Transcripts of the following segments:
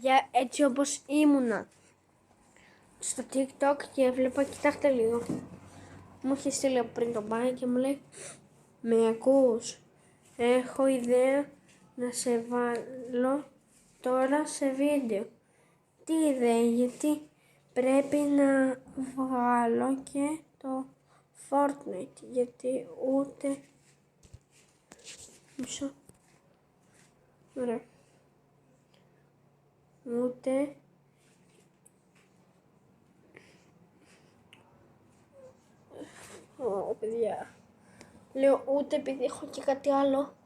παιδιά, έτσι όπως ήμουνα στο TikTok και έβλεπα, κοιτάξτε λίγο. Μου είχε στείλει πριν το μπάνι και μου λέει, με ακούς, έχω ιδέα να σε βάλω τώρα σε βίντεο. Τι ιδέα, γιατί πρέπει να βγάλω και το Fortnite, γιατί ούτε... Μισό. Ωραία. Ούτε... παιδιά. Λέω ούτε επειδή έχω και κάτι άλλο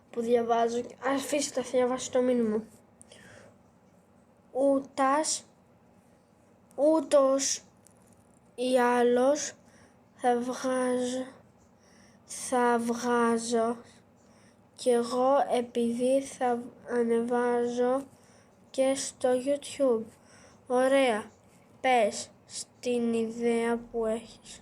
που διαβάζω. Αφήστε, θα διαβάσω το μήνυμα. Ούτως ή άλλως θα βγάζω κι εγώ, επειδή θα ανεβάζω και στο YouTube. Ωραία, πες στην ιδέα που έχεις.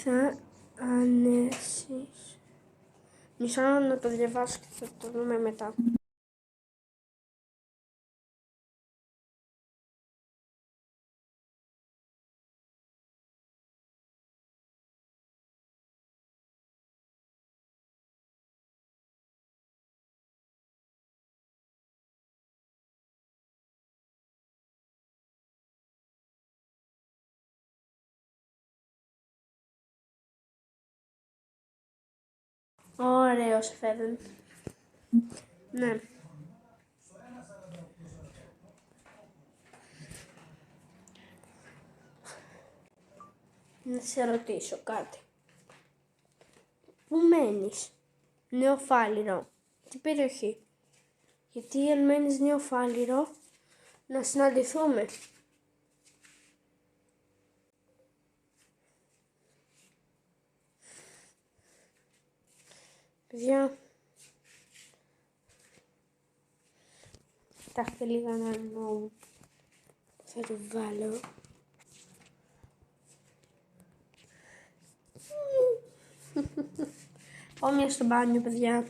Θα ανέσεις. Μισό να το διαβάσω και θα το δούμε μετά. Ωραίος φαίνεται. Ναι. Να σε ρωτήσω κάτι. Πού μένεις? Νεοφάλιρο. Τι περιοχή? Γιατί αν μένεις Νεοφάλιρο, να συναντηθούμε. Παιδιά, κοιτάξτε λίγα να εννοώ. Θα το βάλω. Όμοια στο μπάνιο, παιδιά.